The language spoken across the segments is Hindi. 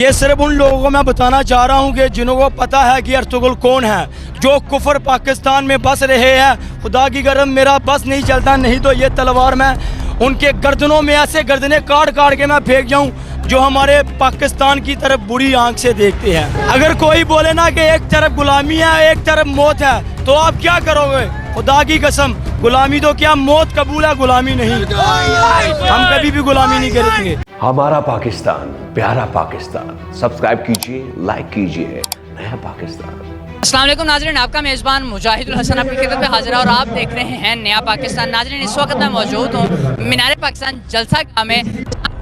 ये सिर्फ उन लोगों को मैं बताना चाह रहा हूँ कि जिनको पता है कि अर्तुगरुल कौन है, जो कुफर पाकिस्तान में बस रहे हैं। खुदा की कसम मेरा बस नहीं चलता, नहीं तो ये तलवार मैं उनके गर्दनों में ऐसे गर्दनें काट काट के मैं फेंक जाऊँ जो हमारे पाकिस्तान की तरफ बुरी आंख से देखते हैं। अगर कोई बोले ना कि एक तरफ गुलामी है एक तरफ मौत है, तो आप क्या करोगे? खुदा की कसम गुलामी तो क्या, मौत कबूल है, गुलामी नहीं। हम कभी भी गुलामी नहीं करेंगे। हमारा पाकिस्तान, प्यारा पाकिस्तान, सब्सक्राइब कीजिए, लाइक कीजिए। नया पाकिस्तान। अस्सलाम वालेकुम नाज़रीन, आपका मेज़बान मुजाहिदुल हसन आपकी खिदमत में हाजिर है और आप देख रहे हैं नया पाकिस्तान। नाज़रीन, इस वक्त मैं मौजूद हूँ मीनार पाकिस्तान जलसा गाह में।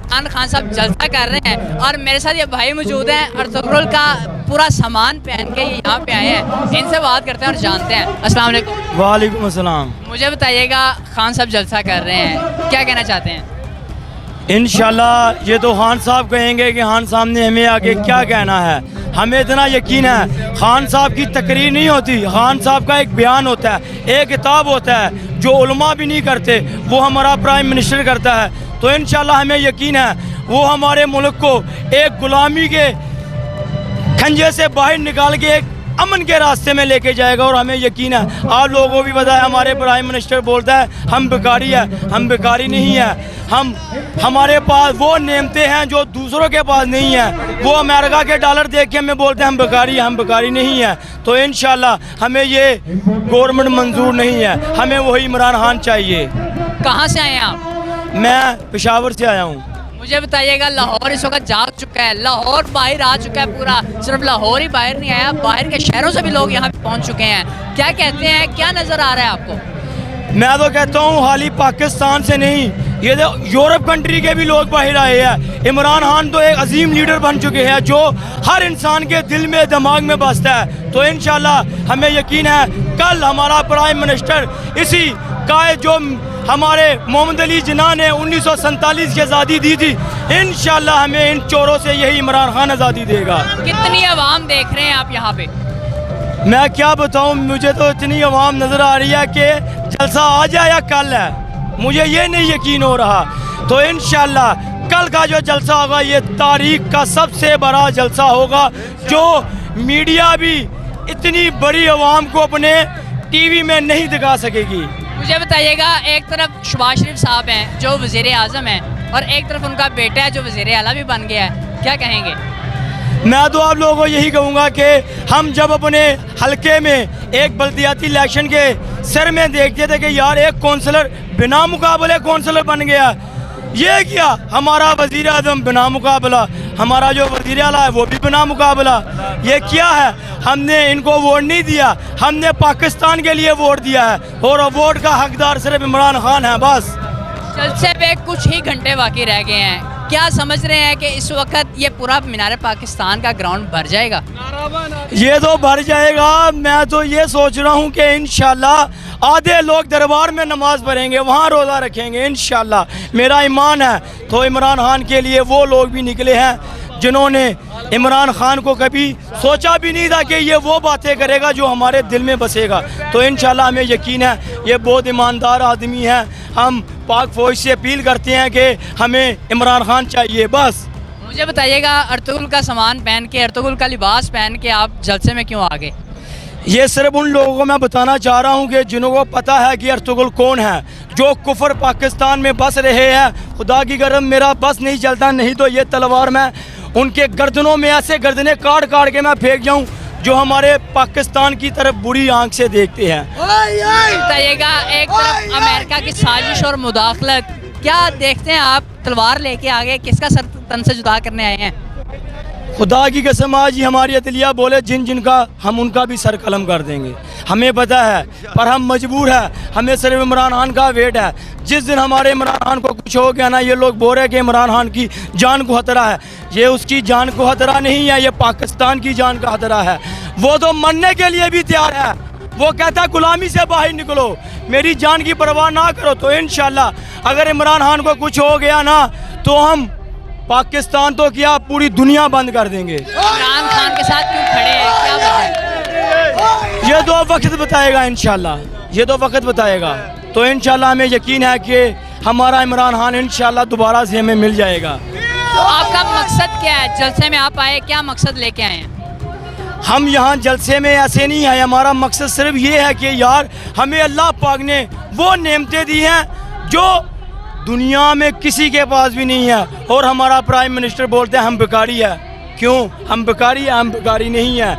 इमरान खान साहब जलसा कर रहे हैं और मेरे साथ ये भाई मौजूद हैं, अर्तुगरुल का पूरा सामान पहन के ये यहाँ पे आए हैं। इनसे बात करते हैं और जानते हैं। अस्सलाम वालेकुम। वालेकुम अस्सलाम। मुझे बताइएगा, खान साहब जलसा कर रहे हैं, क्या कहना चाहते हैं? इंशाल्लाह ये तो खान साहब कहेंगे कि खान साहब ने हमें आगे क्या कहना है। हमें इतना यकीन है, खान साहब की तकरीर नहीं होती, खान साहब का एक बयान होता है, एक किताब होता है जो उलमा भी नहीं करते, वो हमारा प्राइम मिनिस्टर करता है। तो इंशाल्लाह हमें यकीन है वो हमारे मुल्क को एक गुलामी के खंजे से बाहर निकाल के एक अमन के रास्ते में लेके जाएगा। और हमें यकीन है, आप लोगों को भी पता है, हमारे प्राइम मिनिस्टर बोलता है हम बेकारी है, हम बेकारी नहीं है। हमारे पास वो नेमतें हैं जो दूसरों के पास नहीं है। वो अमेरिका के डॉलर देख के हमें बोलते हैं हम बेकारी है, हम बेकारी नहीं है। तो इंशाल्लाह हमें ये गवर्नमेंट मंजूर नहीं है, हमें वही इमरान खान चाहिए। कहाँ से आए हैं आप? मैं पेशावर से आया हूँ। मुझे बताइएगा, लाहौर इस वक्त जाग चुका है, लाहौर बाहर आ चुका है पूरा, सिर्फ लाहौर ही बाहर नहीं आया, बाहर के शहरों से भी लोग यहाँ पे पहुँच चुके हैं। क्या कहते हैं, क्या नज़र आ रहा है आपको? मैं तो कहता हूँ हाली पाकिस्तान से नहीं, ये यूरोप कंट्री के भी लोग बाहर आए हैं। इमरान खान तो एक अजीम लीडर बन चुके हैं जो हर इंसान के दिल में दिमाग में बसता है। तो इंशाल्लाह हमें यकीन है कल हमारा प्राइम मिनिस्टर इसी का जो हमारे मोहम्मद अली जिन्ना ने 1947 की आज़ादी दी थी, इंशाल्लाह हमें इन चोरों से यही इमरान खान आज़ादी देगा। कितनी आवाम देख रहे हैं आप यहाँ पे? मैं क्या बताऊँ, मुझे तो इतनी आवाम नज़र आ रही है कि जलसा आज है या कल है, मुझे ये नहीं यकीन हो रहा। तो इंशाल्लाह कल का जो जलसा होगा ये तारीख का सबसे बड़ा जलसा होगा, जो मीडिया भी इतनी बड़ी आवाम को अपने टीवी में नहीं दिखा सकेगी। मुझे बताइएगा, एक तरफ शहबाज शरीफ साहब हैं जो वज़ीर आज़म हैं और एक तरफ उनका बेटा है जो वज़ीर आला भी बन गया है, क्या कहेंगे? मैं तो आप लोगों को यही कहूँगा कि हम जब अपने हलके में एक बल्दियाती इलेक्शन के सर में देखते थे कि यार एक कौंसलर बिना मुकाबले कौंसलर बन गया, ये क्या हमारा वज़ीर आज़म बिना मुकाबला, हमारा जो वज़ीर आला है वो भी बिना मुकाबला, ये क्या है? हमने इनको वोट नहीं दिया, हमने पाकिस्तान के लिए वोट दिया है और वोट का हकदार सिर्फ इमरान खान है। बस जलसे पे कुछ ही घंटे बाकी रह गए हैं, क्या समझ रहे हैं कि इस वक्त ये पूरा मीनार पाकिस्तान का ग्राउंड भर जाएगा? ये तो भर जाएगा। मैं तो ये सोच रहा हूँ कि इंशाल्लाह आधे लोग दरबार में नमाज पढ़ेंगे, वहाँ रोज़ा रखेंगे इंशाल्लाह, मेरा ईमान है। तो इमरान खान के लिए वो लोग भी निकले हैं जिन्होंने इमरान खान को कभी सोचा भी नहीं था कि ये वो बातें करेगा जो हमारे दिल में बसेगा। तो इंशाल्लाह हमें यकीन है ये बहुत ईमानदार आदमी है। हम पाक फौज से अपील करते हैं कि हमें इमरान खान चाहिए बस। मुझे बताइएगा, अर्तुगरुल का सामान पहन के, अर्तुगरुल का लिबास पहन के आप जलसे में क्यों आ गए? ये सिर्फ उन लोगों को मैं बताना चाह रहा हूँ कि जिनको पता है कि अर्तुगरुल कौन है, जो कुफर पाकिस्तान में बस रहे हैं। खुदा की कसम मेरा बस नहीं चलता, नहीं तो ये तलवार मैं उनके गर्दनों में ऐसे गर्दनें काट काट के मैं फेंक जाऊँ जो हमारे पाकिस्तान की तरफ बुरी आंख से देखते हैं। बताइएगा, एक तरफ अमेरिका की साजिश और मुदाखलत, क्या देखते हैं आप? तलवार लेके आगे किसका सर तन से जुदा करने आए हैं? खुदा की कसम आज ही हमारी अदलिया बोले जिन जिनका हम उनका भी सर कलम कर देंगे, हमें पता है, पर हम मजबूर है। हमें सिर्फ इमरान खान का वेट है। जिस दिन हमारे इमरान खान को कुछ हो गया ना, ये लोग बोल रहे हैं कि इमरान खान की जान को खतरा है, ये उसकी जान को खतरा नहीं है, ये पाकिस्तान की जान का खतरा है। वो तो मरने के लिए भी तैयार है, वो कहता है गुलामी से बाहर निकलो, मेरी जान की परवाह ना करो। तो इंशाल्लाह अगर इमरान खान को कुछ हो गया ना, तो हम पाकिस्तान तो क्या पूरी दुनिया बंद कर देंगे। इमरान खान के साथ क्यों खड़े हैं, क्या वजह? ये तो वक्त बताएगा इंशाल्लाह, ये तो वक्त बताएगा। तो इंशाल्लाह हमें यकीन है कि हमारा इमरान खान इंशाल्लाह दोबारा से हमें मिल जाएगा। आपका मकसद क्या है? जलसे में आप आए, क्या मकसद लेके आए हैं? हम यहाँ जलसे में ऐसे नहीं है, हमारा मकसद सिर्फ ये है कि यार हमें अल्लाह पाक ने वो नेमतें दी हैं जो दुनिया में किसी के पास भी नहीं है। और हमारा प्राइम मिनिस्टर बोलते हैं हम भिखारी है। क्यों हम भिखारी है? हम भिखारी नहीं है,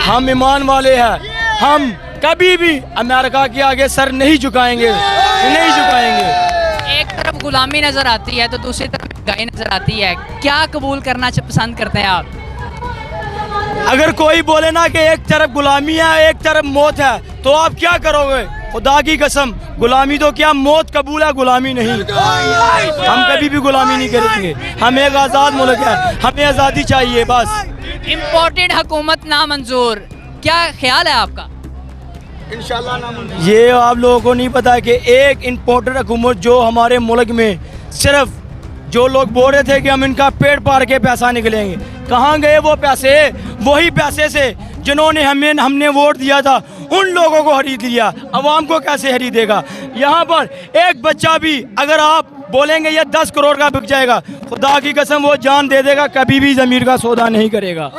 हम ईमान वाले हैं। हम कभी भी अमेरिका के आगे सर नहीं झुकाएंगे, नहीं झुकाएंगे। एक तरफ गुलामी नजर आती है तो दूसरी तरफ महंगाई नजर आती है, क्या कबूल करना पसंद करते हैं आप? अगर कोई बोले ना कि एक तरफ गुलामी है एक तरफ मौत है, तो आप क्या करोगे? खुदा की कसम, गुलामी तो क्या, मौत कबूल है, गुलामी नहीं। हम कभी भी गुलामी नहीं करेंगे। हम एक आज़ाद मुल्क है, हमें आज़ादी चाहिए बस। इम्पोर्टेड हुकूमत नामंजूर, क्या ख्याल है आपका? ये आप लोगों को नहीं पता कि एक इम्पोर्टेड हुकूमत जो हमारे मुल्क में सिर्फ जो लोग बोल रहे थे कि हम इनका पेट पार के पैसा निकलेंगे, कहाँ गए वो पैसे? वही पैसे से जिन्होंने हमने वोट दिया था उन लोगों को खरीद लिया, अवाम को कैसे खरीदेगा? यहाँ पर एक बच्चा भी अगर आप बोलेंगे ये 10 करोड़ का बिक जाएगा, खुदा की कसम वो जान दे देगा, कभी भी ज़मीर का सौदा नहीं करेगा।